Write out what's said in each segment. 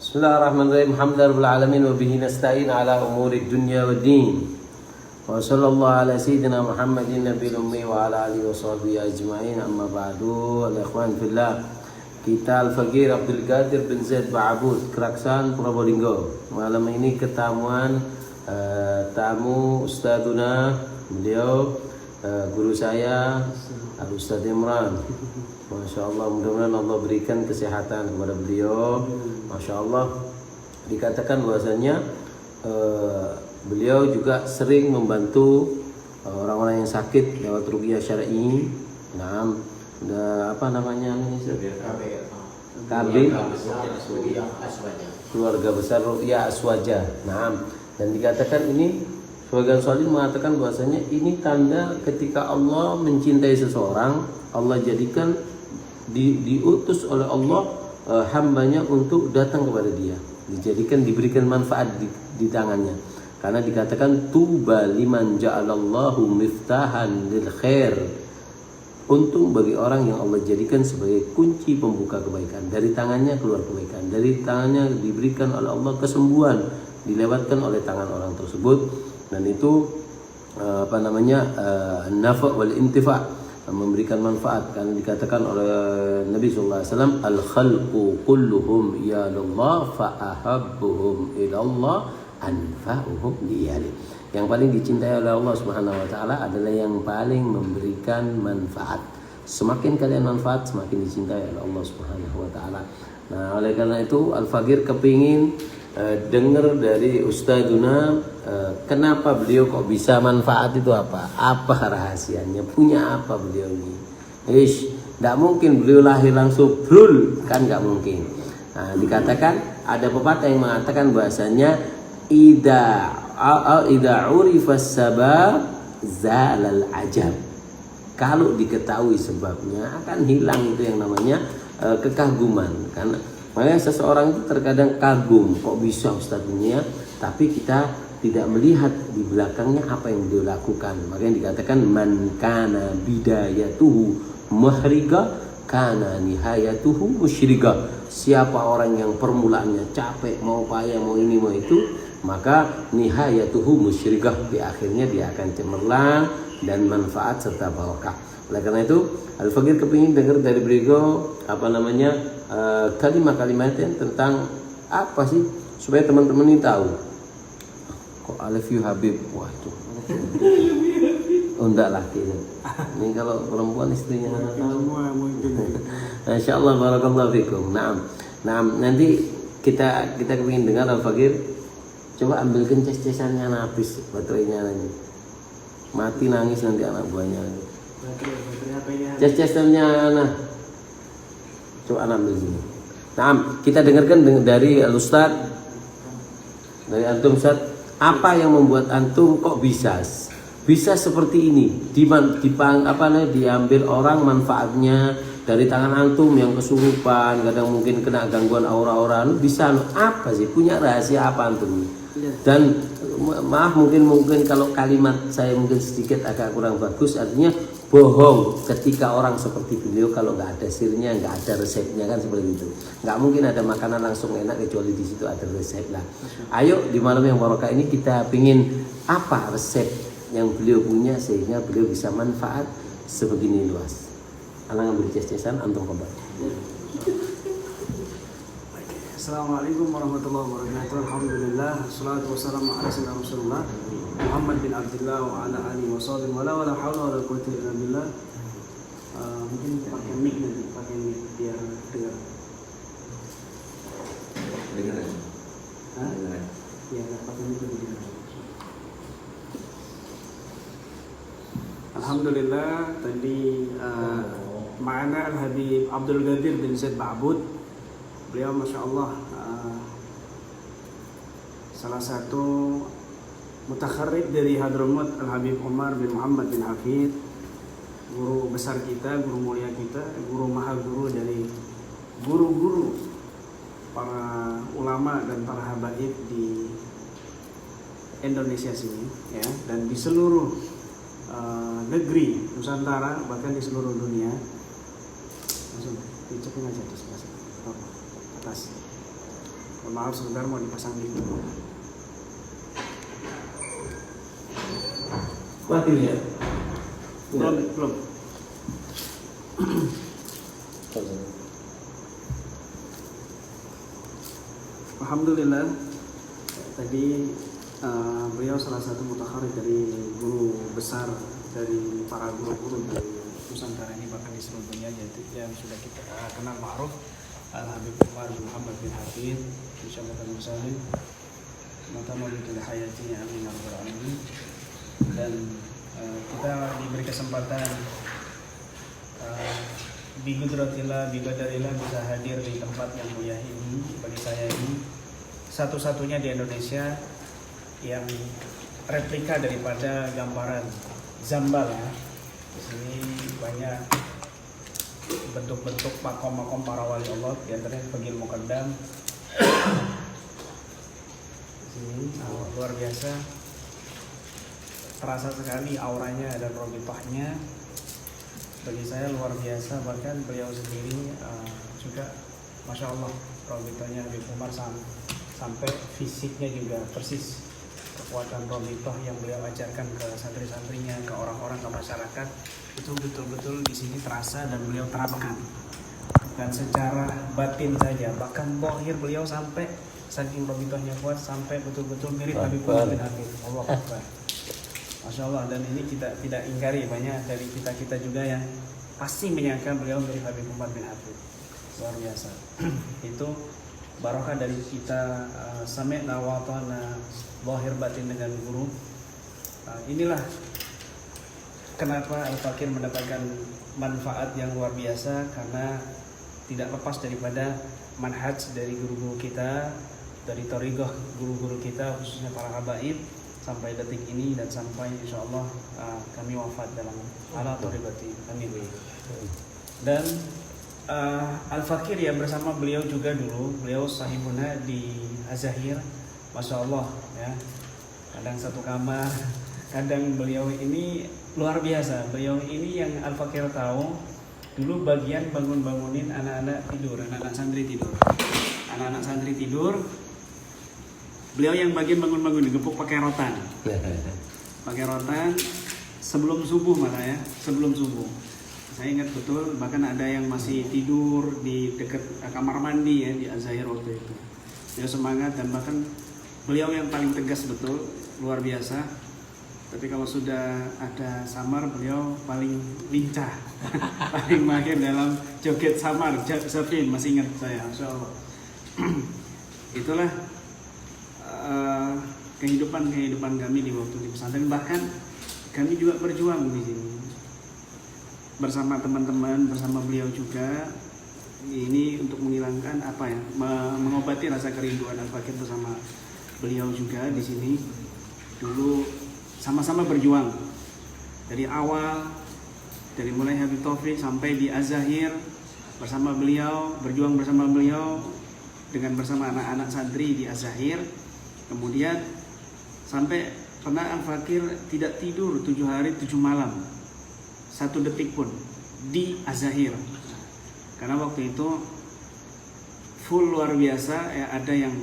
Bismillahirrahmanirrahim. Alhamdulillahirabbil alamin wa bihi nasta'in ala umuri dunya waddin. Wa sallallahu ala sayyidina Muhammadin nabiyil ummi wa ala alihi wa sahbihi ajma'in. Amma ba'du. Al-ikhwan fillah. Kita Al-Faqir Abdul Qadir bin Zaid Ba'abud, Keraksan, Probolinggo. Malam ini ketamuan tamu Ustadzuna, beliau guru saya Al-Ustadz Imran. Masya Allah, mudah-mudahan Allah berikan kesehatan kepada beliau. Masya Allah, dikatakan bahwasanya beliau juga sering membantu orang-orang yang sakit lewat ruqyah syar'i. Nah, apa namanya ini? KB, keluarga besar ruqyah aswaja. Nah, dan dikatakan ini sebagian salih mengatakan bahwasanya ini tanda ketika Allah mencintai seseorang, Allah jadikan diutus oleh Allah hambanya untuk datang kepada dia, diberikan manfaat di tangannya, karena dikatakan tuba liman ja'alallahu miftahan lil khair, untung bagi orang yang Allah jadikan sebagai kunci pembuka kebaikan. Dari tangannya keluar kebaikan, dari tangannya diberikan oleh Allah kesembuhan, dilewatkan oleh tangan orang tersebut. Dan itu nafa' wal intifa', memberikan manfaat, karena dikatakan oleh Nabi sallallahu alaihi wasallam, al-khalqu kulluhum ya Allah fa ahabbuhum ila Allah anfa'uhum liyali. Yang paling dicintai oleh Allah Subhanahu wa taala adalah yang paling memberikan manfaat. Semakin kalian manfaat, semakin dicintai oleh Allah Subhanahu wa taala. Nah, oleh karena itu Al-Faqir kepingin dengar dari Ustadzuna, kenapa beliau kok bisa manfaat itu apa rahasianya, punya apa beliau ini. Tidak mungkin beliau lahir langsung brul, kan nggak mungkin. Nah, dikatakan ada pepatah yang mengatakan bahasanya idza urifas sabab zalal ajab. Kalau diketahui sebabnya akan hilang itu yang namanya kekaguman. Karena makanya seseorang itu terkadang kagum, kok bisa Ustadz ini ya, tapi kita tidak melihat di belakangnya apa yang beliau lakukan. Makanya dikatakan man kana bidayatuhu muhriga kana nihayatuhu musyriga. Siapa orang yang permulaannya capek, mau payah, mau ini mau itu, maka nihayatuhu musyriga, di akhirnya dia akan cemerlang dan manfaat serta barokah. Oleh karena itu Al-Faqir kepingin dengar dari beliau kalimat-kalimat tentang apa sih, supaya teman-teman ini tahu. Kok I love you Habib, wah itu enggak laki ini kalau perempuan istrinya semua mungkin. Insya Allah barakallahu fikum. Nah, nanti kita kepingin dengar Al-Faqir, coba ambilkan ces-cesannya habis baterainya ini. Mati nangis nanti anak buahnya. Ces-cesannya coba ambil sini. Nah, kita dengarkan dari Al-Ustaz, dari antum Ustaz, apa yang membuat antum kok bisa seperti ini, diambil orang manfaatnya dari tangan antum yang kesurupan, kadang mungkin kena gangguan aura-aura, bisa apa sih, punya rahasia apa antum? Dan maaf mungkin kalau kalimat saya mungkin sedikit agak kurang bagus, artinya bohong ketika orang seperti beliau kalau nggak ada sirnya, nggak ada resepnya, kan seperti itu. Nggak mungkin ada makanan langsung enak kecuali di situ ada resep lah. Ayo di malam yang barokah ini kita pingin apa resep yang beliau punya sehingga beliau bisa manfaat sebegini luas. Anak ngambil ces-cesan, antum kembali. Assalamualaikum warahmatullahi wabarakatuh. Alhamdulillah, wassalatu wassalamu ala sayyidina Rasulullah Muhammad bin Abdullah wa ala alihi wa sahbihi wala haula wala quwwata illa billah. Mungkin pakai mic biar dengar. Dengar ya? Dengar ya? Iya, pakai mic lebih dengar. Alhamdulillah, tadi ma'ana Al-Habib Abdul Qadir bin Zaid Ba'abud. Beliau Masya Allah salah satu mutakharrid dari Hadramut Al-Habib Umar bin Muhammad bin Hafid, guru besar kita, guru mulia kita, guru maha guru dari guru-guru para ulama dan para habaib di Indonesia sini ya, dan di seluruh negeri Nusantara, bahkan di seluruh dunia. Langsung dicepin aja di sebelah atas. Maaf sebentar mau dipasang dulu. Mati ya? Belum. Alhamdulillah, tadi beliau salah satu mutakharrid dari guru besar dari para guru-guru di Nusantara ini, bahkan di seluruh dunia, yaitu yang sudah kita kenal ma'ruf, Al-Habib Umar bin Muhammad bin Hafid, insyaallah al-Muslim, mata-mata hayatinya, amin ya rabbal alamin. Dan kita diberi kesempatan biqudratillah biqadarillah bisa hadir di tempat yang mulia ini. Bagi saya ini satu-satunya di Indonesia yang replika daripada gambaran Zambal ya. Di sini banyak bentuk-bentuk makom-makom para wali Allah, di antaranya Bagil Muqaddam. Di sini luar biasa, terasa sekali auranya dan robitohnya. Bagi saya luar biasa, bahkan beliau sendiri juga Masya Allah robitohnya Habib Umar sampai fisiknya juga persis kekuatan robitoh yang beliau ajarkan ke santri-santrinya, ke orang-orang, ke masyarakat, itu betul-betul di sini terasa dan beliau terapkan. Bukan secara batin saja, bahkan zahir beliau sampai saking robitohnya kuat sampai betul-betul mirip Habib Umar bin Hafid. Allah Akbar. Masya Allah, dan ini kita tidak ingkari, banyak dari kita juga yang pasti menyangka beliau mirip Habib Umar bin Hafid. Luar biasa. Itu barokah dari kita sami'na wa ata'na, zahir batin dengan guru. Inilah kenapa Al-Fakir mendapatkan manfaat yang luar biasa, karena tidak lepas daripada manhaj dari guru-guru kita, dari thariqah guru-guru kita, khususnya para habaib, sampai detik ini dan sampai insya Allah kami wafat dalam ala thariqati kami. Dan Al-Fakir ya bersama beliau juga dulu, beliau sahibuna di Az-Zahir, Masya Allah ya, kadang satu kamar, kadang beliau ini luar biasa. Beliau ini yang Al-Fakir tahu dulu bagian bangun-bangunin anak-anak tidur, anak-anak santri tidur, beliau yang bagian bangun-bangun, digepuk pakai rotan. Pakai rotan sebelum subuh malah ya, sebelum subuh. Saya ingat betul, bahkan ada yang masih tidur di dekat kamar mandi ya di Az-Zahir waktu itu. Beliau semangat dan bahkan beliau yang paling tegas betul, luar biasa. Tapi kalau sudah ada samar, beliau paling lincah, paling mahir dalam joget samar. Safin masih ingat saya, Masya Allah. Itulah kehidupan kami di waktu di pesantren. Bahkan kami juga berjuang di sini bersama teman-teman, bersama beliau juga. Ini untuk menghilangkan mengobati rasa kerinduan Al-Fakir bersama beliau juga di sini. Dulu sama-sama berjuang dari awal, dari mulai Habib Taufik sampai di Az-Zahir bersama beliau, berjuang bersama beliau dengan bersama anak-anak santri di Az-Zahir. Kemudian sampai pernah Al-Fakir tidak tidur 7 hari 7 malam, 1 detik pun di Az-Zahir, karena waktu itu full luar biasa ya. Ada yang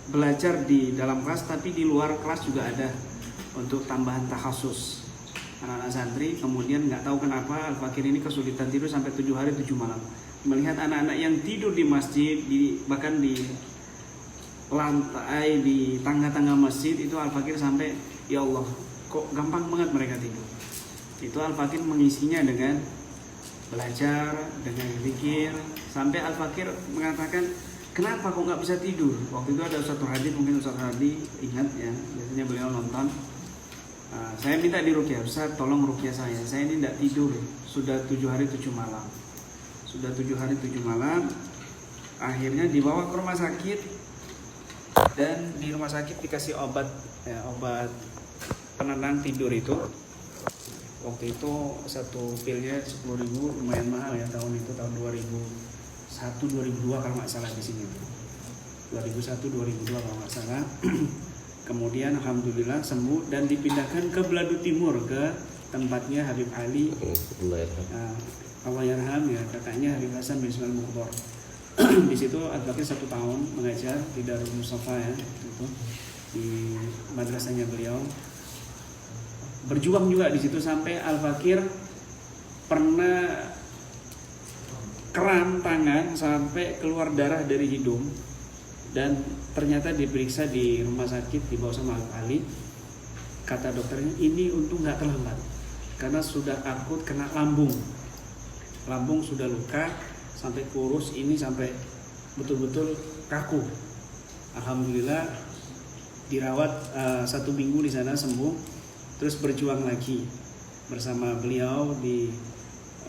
belajar di dalam kelas, tapi di luar kelas juga ada untuk tambahan takhasus anak-anak santri. Kemudian nggak tahu kenapa Al-Fakir ini kesulitan tidur sampai 7 hari 7 malam. Melihat anak-anak yang tidur di masjid, bahkan di lantai, di tangga-tangga masjid, itu Al-Fakir sampai, ya Allah, kok gampang banget mereka tidur. Itu Al-Fakir mengisinya dengan belajar, dengan zikir, sampai Al-Fakir mengatakan, kenapa kok nggak bisa tidur? Waktu itu ada Ustaz Hadi, mungkin Ustaz Hadi ingat ya, biasanya beliau nonton. Saya minta di ruqyah, Ustaz tolong ruqyah saya ini tidak tidur, sudah 7 hari 7 malam. Sudah 7 hari 7 malam, akhirnya dibawa ke rumah sakit, dan di rumah sakit dikasih obat ya, obat penenang tidur itu. Waktu itu 1 pilnya 10.000, lumayan mahal ya tahun itu, tahun 2001-2002 kalau nggak salah di sini. 2001-2002 kalau nggak salah. Kemudian alhamdulillah sembuh dan dipindahkan ke Beladu Timur, ke tempatnya Habib Ali. Allah yarham ya, kakaknya Habib Hasan bin Ismail Mukhtar. Di situ Al-Fakir 1 tahun mengajar di Darul Mustafa ya, itu di madrasahnya beliau. Berjuang juga di situ sampai Al-Fakir pernah kram tangan sampai keluar darah dari hidung, dan ternyata diperiksa di rumah sakit dibawa sama Al-Ali. Kata dokternya ini untung nggak terlambat karena sudah akut kena lambung sudah luka sampai kurus, ini sampai betul-betul kaku. Alhamdulillah dirawat 1 minggu di sana sembuh, terus berjuang lagi bersama beliau di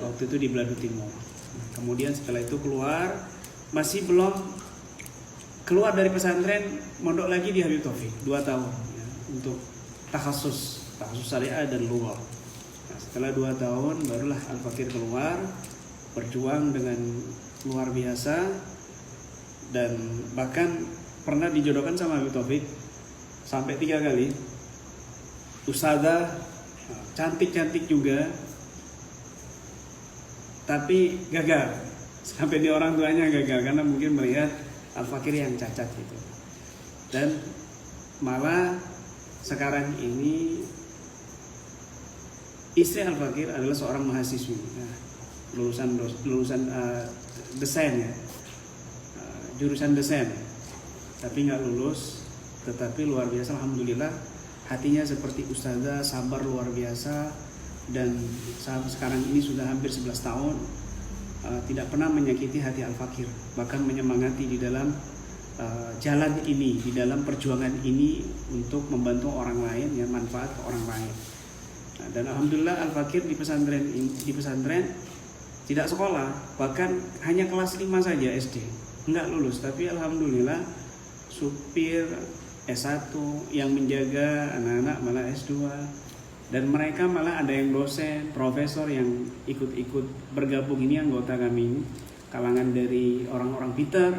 waktu itu di Beladu Timur. Kemudian setelah itu keluar, masih belum keluar dari pesantren, mondok lagi di Habib Taufik 2 tahun ya, untuk takhasus syariah dan lughah. Nah, setelah 2 tahun barulah Al-Fakir keluar, berjuang dengan luar biasa, dan bahkan pernah dijodohkan sama Habib Taufik sampai 3 kali. Ustadzah cantik-cantik juga, tapi gagal. Sampai di orang tuanya gagal karena mungkin melihat Al-Fakir yang cacat gitu. Dan malah sekarang ini istri Al-Fakir adalah seorang mahasiswi, lulusan desain ya, jurusan desain, tapi nggak lulus, tetapi luar biasa. Alhamdulillah hatinya seperti ustazah, sabar luar biasa, dan sekarang ini sudah hampir 11 tahun tidak pernah menyakiti hati Al-Fakir, bahkan menyemangati di dalam jalan ini, di dalam perjuangan ini untuk membantu orang lain, ya, manfaat ke orang lain. Nah, dan alhamdulillah Al-Fakir di pesantren tidak sekolah, bahkan hanya kelas 5 saja SD, enggak lulus, tapi alhamdulillah supir S1 yang menjaga anak-anak malah S2, dan mereka malah ada yang dosen, profesor yang ikut bergabung. Ini anggota kami, kalangan dari orang-orang pintar,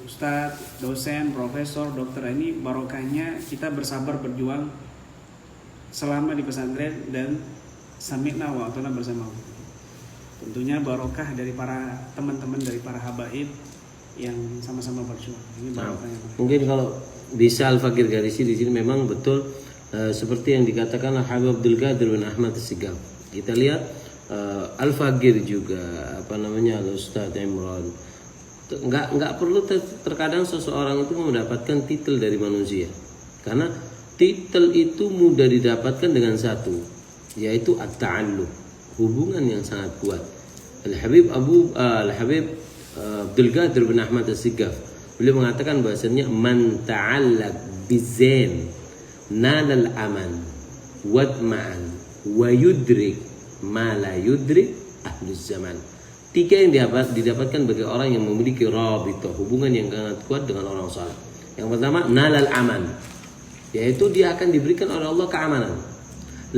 ustadz, dosen, profesor, dokter. Ini barokahnya kita bersabar berjuang selama di pesantren dan sami'na wa ata'na bersama. Tentunya barokah dari para teman-teman, dari para habaib yang sama-sama berjuang. Ini barokahnya. Mungkin kalau bisa Al-Fakir garisi di sini memang betul seperti yang dikatakan Habib Abdul Qadir bin Ahmad As-Sigaf. Kita lihat Al-Fakir juga Al-Ustadz Imran. Nggak perlu terkadang seseorang itu mendapatkan titel dari manusia, karena titel itu mudah didapatkan dengan satu, yaitu at-ta'alluq, hubungan yang sangat kuat. Al-Habib Abdul Qadir bin Ahmad As-Sigaf, beliau mengatakan bahasanya man ta'allaq bizain nalal aman wadma'an wa yudrik ma la yudrik ahlus zaman. 3 yang didapatkan bagi orang yang memiliki rabitah, hubungan yang sangat kuat dengan orang saleh. Yang pertama, nalal aman, yaitu dia akan diberikan oleh Allah keamanan.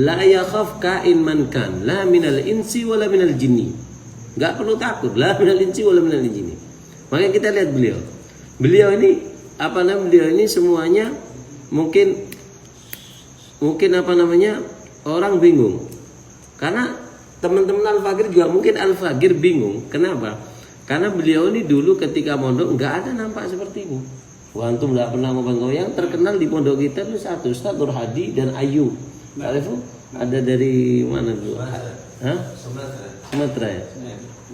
La yakhaf kain man kan, la minal insi wala minal jinni. Enggak perlu takut, la minal insi wala minal jinni. Makanya kita lihat beliau ini beliau ini semuanya mungkin orang bingung, karena teman-teman Al-Fakir juga mungkin Al-Fakir bingung. Kenapa? Karena beliau ini dulu ketika mondok nggak ada nampak seperti ini. Antum nggak pernah ngomong. Yang terkenal di pondok kita itu satu Ustaz Nur Hadi dan Ayub. Tahu? Ada dari mana dulu? Hah? Sumatera ya.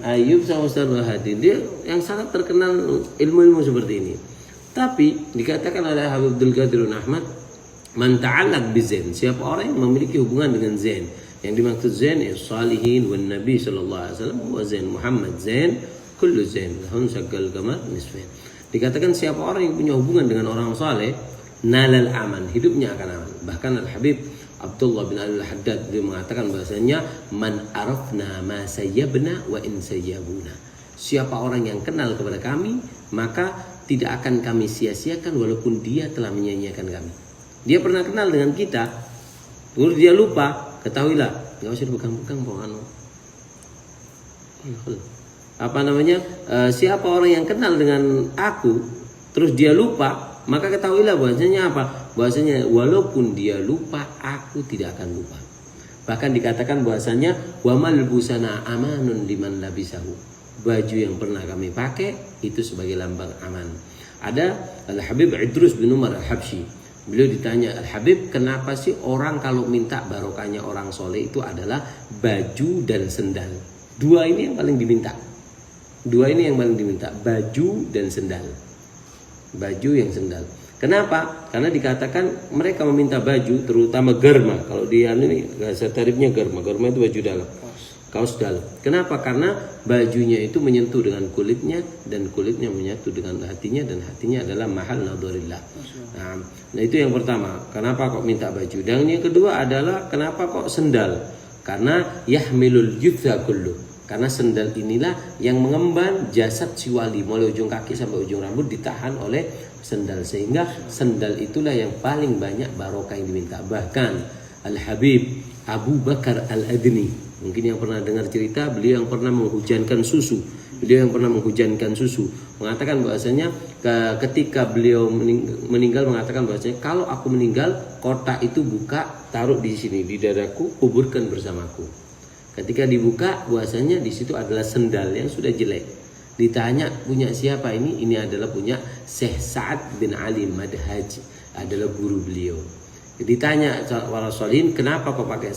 Ayub sama Ustaz Nur Hadi, dia yang sangat terkenal ilmu-ilmu seperti ini. Tapi dikatakan oleh Habib Abdul Qadir bin Ahmad, man ta'allaq bizain, siapa orang yang memiliki hubungan dengan zain. Yang dimaksud zain ya salihin wan nabi sallallahu alaihi wasallam wa zain Muhammad zain kullu zain lahun sagal kamar nisfain. Dikatakan siapa orang yang punya hubungan dengan orang saleh, nalal aman, hidupnya akan aman. Bahkan Al-Habib Abdullah bin Al-Haddad dia mengatakan bahasanya man arafna ma sayyabna wa in sayyabuna. Siapa orang yang kenal kepada kami, maka tidak akan kami sia-siakan walaupun dia telah menyia-nyiakan kami. Dia pernah kenal dengan kita, lalu dia lupa, ketahuilah, nggak usah dipegang-pegang siapa orang yang kenal dengan aku terus dia lupa, maka ketahuilah bahasanya bahasanya walaupun dia lupa, aku tidak akan lupa. Bahkan dikatakan bahasanya wa mal busana amanun liman labisahu, baju yang pernah kami pakai itu sebagai lambang aman. Ada Al-Habib Idrus bin Umar Al-Habsyi. Beliau ditanya, Al-Habib, kenapa sih orang kalau minta barokahnya orang soleh itu adalah baju dan sendal? Dua ini yang paling diminta. Baju dan sendal. Baju yang sendal. Kenapa? Karena dikatakan mereka meminta baju, terutama germa. Kalau di ini bahasa tarifnya germa. Germa itu baju dalam, kaos dalam. Kenapa? Karena bajunya itu menyentuh dengan kulitnya dan kulitnya menyatu dengan hatinya dan hatinya adalah mahal nadharillah. Nah itu yang pertama. Kenapa kok minta baju? Dan yang kedua adalah kenapa kok sendal? Karena yahmilul jutha kullu. Karena sendal inilah yang mengemban jasad si wali, mulai ujung kaki sampai ujung rambut ditahan oleh sendal, sehingga sendal itulah yang paling banyak barokah yang diminta. Bahkan Al-Habib Abu Bakar Al-Adni, mungkin yang pernah dengar cerita, beliau yang pernah menghujankan susu, mengatakan bahwasanya ketika beliau meninggal mengatakan bahwasanya kalau aku meninggal, kotak itu buka, taruh di sini di dadaku, kuburkan bersamaku. Ketika dibuka, bahwasanya di situ adalah sendal yang sudah jelek. Ditanya punya siapa ini? Ini adalah punya Syekh Sa'ad bin Ali Madhaj, adalah guru beliau. Ditanya para sholihin, kenapa kau pakai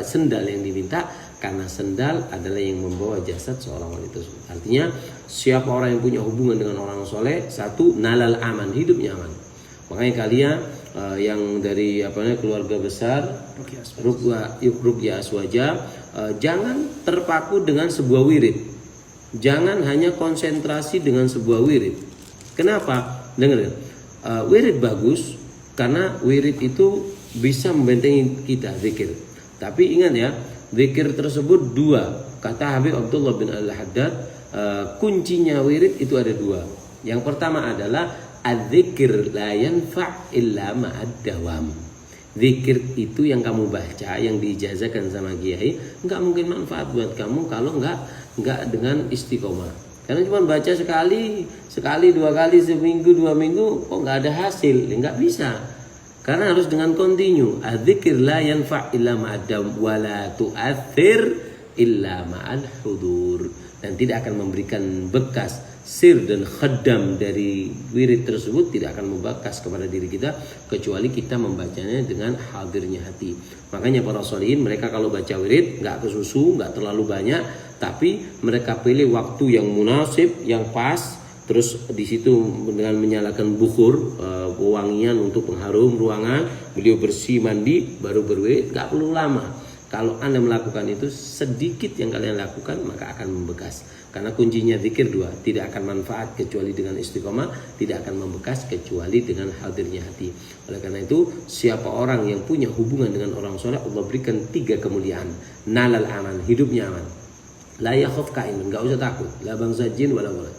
sendal yang diminta? Karena sendal adalah yang membawa jasad seorang wanita. Artinya siapa orang yang punya hubungan dengan orang soleh, satu, nalal aman, hidupnya aman. Makanya kalian yang dari keluarga besar Ruqyah Aswaja, jangan terpaku dengan sebuah wirid. Jangan hanya konsentrasi dengan sebuah wirid. Kenapa? Dengar, wirid bagus karena wirid itu bisa membentengi kita zikir. Tapi ingat ya, zikir tersebut dua. Kata Habib Abdullah bin Al-Haddad, kuncinya wirid itu ada dua. Yang pertama adalah adzikir la yanfa' illa ma'ad dawam. Zikir itu yang kamu baca, yang diijazahkan sama kiai, enggak mungkin manfaat buat kamu kalau enggak dengan istiqomah. Karena cuma baca sekali, dua kali, seminggu, 2 minggu kok enggak ada hasil, enggak bisa. Karena harus dengan continue. Adzikir la yanfa' illa ma'ad dawam wa la tu'athir illa ma'al hudur. Dan tidak akan memberikan bekas sir dan khaddam dari wirid tersebut, tidak akan membekas kepada diri kita kecuali kita membacanya dengan hadirnya hati. Makanya para sholihin, mereka kalau baca wirid nggak kesusu, nggak terlalu banyak, tapi mereka pilih waktu yang munasib, yang pas. Terus di situ dengan menyalakan bukhur, pewangian untuk pengharum ruangan, beliau bersih mandi baru berwirid, nggak perlu lama. Kalau Anda melakukan itu, sedikit yang kalian lakukan maka akan membekas. Karena kuncinya zikir dua, tidak akan manfaat kecuali dengan istiqomah, tidak akan membekas kecuali dengan hadirnya hati. Oleh karena itu, siapa orang yang punya hubungan dengan orang soleh, Allah berikan 3 kemuliaan. Nalal aman, hidupnya aman. La yakhaf ka'inun, enggak usah takut. La bangsa jin wala walad.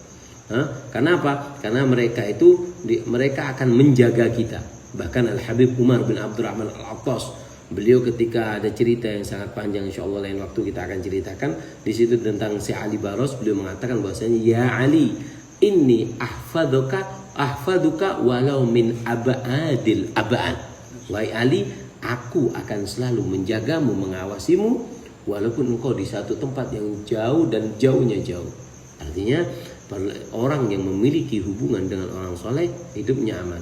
Karena apa? Karena mereka akan menjaga kita. Bahkan Al-Habib Umar bin Abdurrahman Al-Attas, beliau ketika ada cerita yang sangat panjang, insyaallah lain waktu kita akan ceritakan di situ tentang Syekh Ali Baros. Beliau mengatakan bahwasanya, ya Ali, inni ahfaduka walau min abadil abad. Wahai Ali, aku akan selalu menjagamu, mengawasimu walaupun engkau di satu tempat yang jauh dan jauhnya jauh. Artinya orang yang memiliki hubungan dengan orang soleh, hidupnya aman,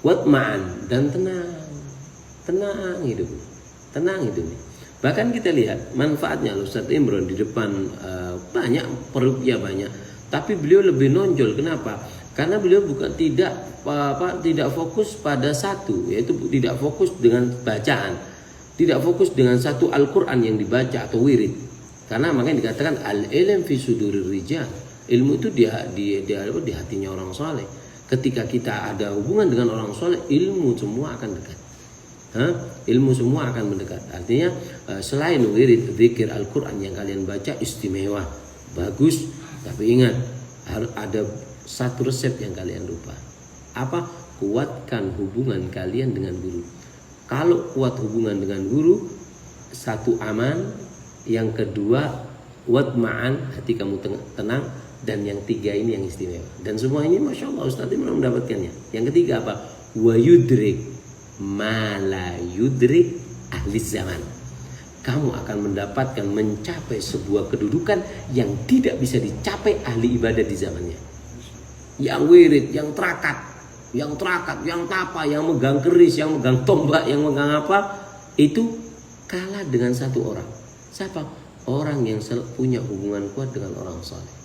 watma'an, dan tenang hidupnya. Bahkan kita lihat manfaatnya Ustaz Imron di depan banyak peruqyah banyak, tapi beliau lebih nonjol. Kenapa? Karena beliau tidak fokus pada satu, yaitu tidak fokus dengan bacaan, tidak fokus dengan satu Al-Quran yang dibaca atau wirid. Karena makanya dikatakan al-ilm fi sudurir rijal, ilmu itu di hatinya orang soleh. Ketika kita ada hubungan dengan orang soleh, ilmu semua akan dekat. Ilmu semua akan mendekat. Artinya selain wirid, zikir Al-Quran yang kalian baca istimewa, bagus. Tapi ingat, harus ada satu resep yang kalian lupa. Apa? Kuatkan hubungan kalian dengan guru. Kalau kuat hubungan dengan guru, satu aman, yang kedua watma'an, hati kamu tenang, dan yang 3 ini yang istimewa. Dan semua ini Masya Allah Ustaz belum mendapatkannya. Yang ketiga apa? Wa yudrik ma la yudrik ahli zaman. kamu akan mendapatkan mencapai sebuah kedudukan yang tidak bisa dicapai ahli ibadah di zamannya. Yang wirid, yang terakat, yang tapa, yang megang keris, yang megang tombak, yang megang apa, itu kalah dengan satu orang. Siapa? Orang yang punya hubungan kuat dengan orang saleh.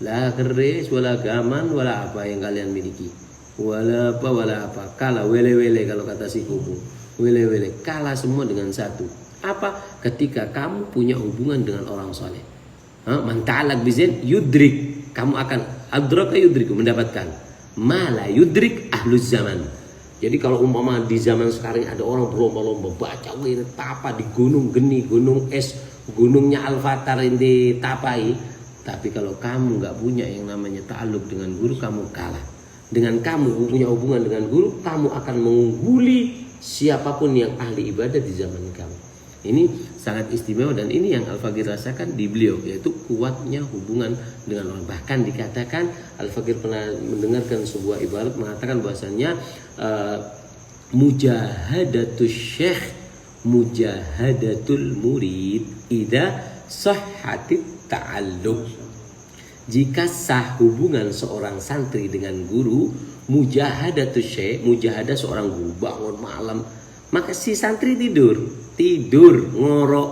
La keris, wala gaman, wala apa yang kalian miliki. Wala apa. Kalah, wele-wele kalau kata si kubu. Wele-wele, kalah semua dengan satu. Apa? Ketika kamu punya hubungan dengan orang saleh. Man ta'alaq bizin yudrik. Kamu akan adraka yudriku, mendapatkan mala yudrik ahluz zaman. Jadi kalau umpama di zaman sekarang ada orang berlomba-lomba baca wirid tapa di gunung geni, gunung es, gunungnya Al-Fatar ini tapai. Tapi kalau kamu nggak punya yang namanya ta'alluq dengan guru, kamu kalah. Dengan kamu punya hubungan dengan guru, kamu akan mengungguli siapapun yang ahli ibadah di zaman kamu. Ini sangat istimewa dan ini yang Al-Faqir rasakan di beliau, yaitu kuatnya hubungan dengan orang. Bahkan dikatakan Al-Faqir pernah mendengarkan sebuah ibarat mengatakan bahasanya mujahadatul syekh mujahadatul murid idza sahhatit ta'alluq. Jika sah hubungan seorang santri dengan guru, mujahadatul syekh, mujahadah seorang guru bangun malam, maka si santri tidur ngorok,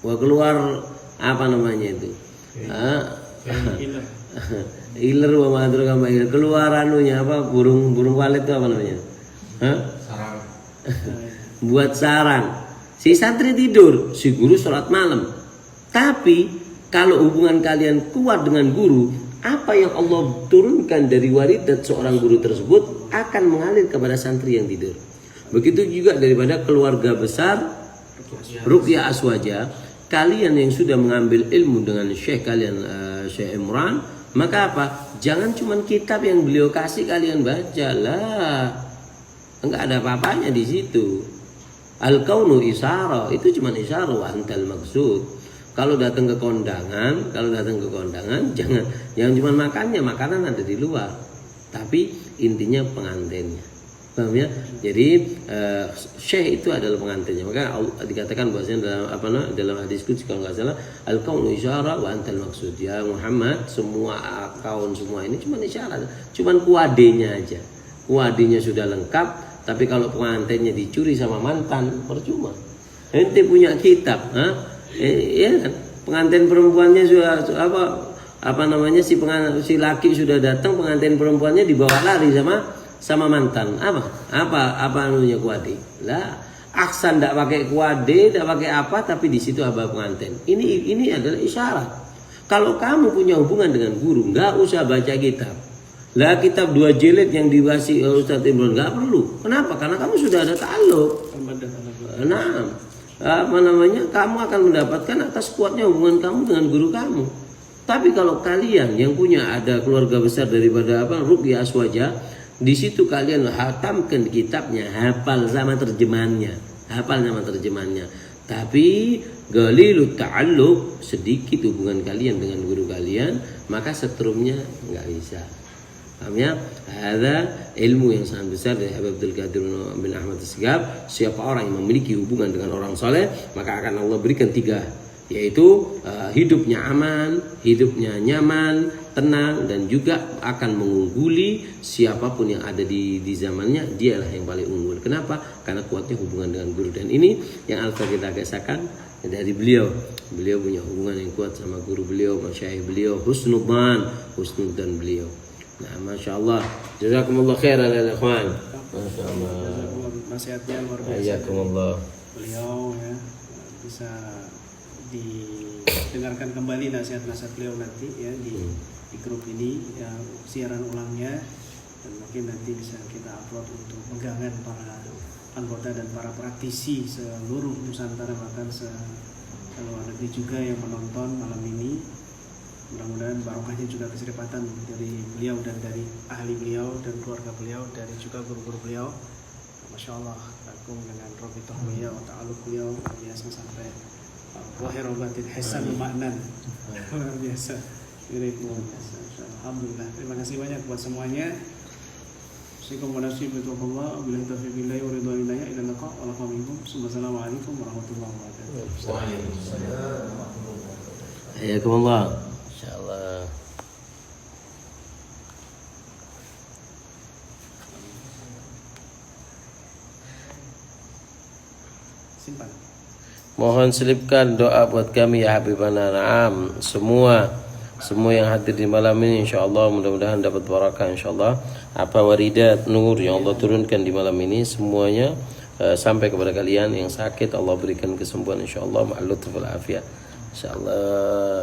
wah keluar apa namanya itu, iler keluar anunya apa, burung walet itu apa namanya, sarang. Buat sarang. Si santri tidur, si guru sholat malam. Tapi kalau hubungan kalian kuat dengan guru, apa yang Allah turunkan dari waridat seorang guru tersebut akan mengalir kepada santri yang tidur. Begitu juga daripada keluarga besar Ruqyah Aswaja, kalian yang sudah mengambil ilmu dengan Syekh kalian, Syekh Imran, maka apa? Jangan cuma kitab yang beliau kasih kalian baca lah. Enggak ada apa-apanya di situ. Al-kaunu isyarah, itu cuma isyarah wa antal maksud. Kalau datang ke kondangan, jangan cuma makannya, makanan ada di luar. Tapi intinya pengantinnya. Paham ya? Jadi syekh itu adalah pengantinnya. Maka dikatakan bahwasanya dalam hadis qudsi kalau enggak salah, al-kaunu isyarah wa antal maksud. Ya Muhammad, semua kaun semua ini cuma isyarat, cuma kuadenya aja. Kuadenya sudah lengkap, tapi kalau pengantinnya dicuri sama mantan, percuma. Ente punya kitab, ya kan? Pengantin perempuannya sudah si laki sudah datang, pengantin perempuannya dibawa lari sama mantan. Apa anunya kuade? Lah, aksan tidak pakai kuade, tidak pakai apa, tapi di situ apa pengantin. Ini adalah isyarat. Kalau kamu punya hubungan dengan guru, nggak usah baca kitab. Lah kitab 2 jilid yang dikasih Ustadz Imran nggak perlu. Kenapa? Karena kamu sudah ada ta'alluq. Kamu akan mendapatkan atas kuatnya hubungan kamu dengan guru kamu. Tapi kalau kalian yang punya ada keluarga besar daripada Ruqyah Aswaja, di situ kalian hatamkan kitabnya, hafal sama terjemahannya. Tapi galilut ta'alluq, sedikit hubungan kalian dengan guru kalian, maka setrumnya nggak bisa. Paham ya? Ada ilmu yang sangat besar dari Habib Abdul Qadir bin Ahmad As-Segaf. Siapa orang yang memiliki hubungan dengan orang soleh, maka akan Allah berikan 3, yaitu hidupnya aman, hidupnya nyaman, tenang, dan juga akan mengungguli siapapun yang ada di zamannya. Dialah yang paling unggul. Kenapa? Karena kuatnya hubungan dengan guru. Dan ini yang Al-Faqir kisahkan dari beliau. Beliau punya hubungan yang kuat sama guru beliau, masyayikh beliau, husnudzan beliau. Nah, Masya Allah. Jazakumullah khairan ya ikhwan. Masya Allah. Nasihatnya luar biasa. Ayakumullah. Beliau ya bisa didengarkan kembali nasihat-nasihat beliau nanti ya di grup ini ya, siaran ulangnya, dan mungkin nanti bisa kita upload untuk pegangan para anggota dan para praktisi seluruh Nusantara, bahkan luar negeri juga yang menonton malam ini. Mudah-mudahan barokahnya juga kesempatan dari beliau dan dari ahli beliau dan keluarga beliau, dari juga guru-guru beliau. Masya Allah, kagum dengan robitoh beliau, ta'aluk beliau luar biasa sampai wahirobatin hasan maknan luar biasa. Alhamdulillah, terima kasih banyak buat semuanya. Assalamualaikum warahmatullahi wabarakatuh. Hayakumullah. Insyaallah. Simpan. Mohon selipkan doa buat kami ya Habibana. Naam. Semua yang hadir di malam ini insyaallah mudah-mudahan dapat barakah insyaallah. Apa waridat nur yang Allah turunkan di malam ini semuanya sampai kepada kalian. Yang sakit Allah berikan kesembuhan insyaallah ma'al lutf wal afiyah insyaallah.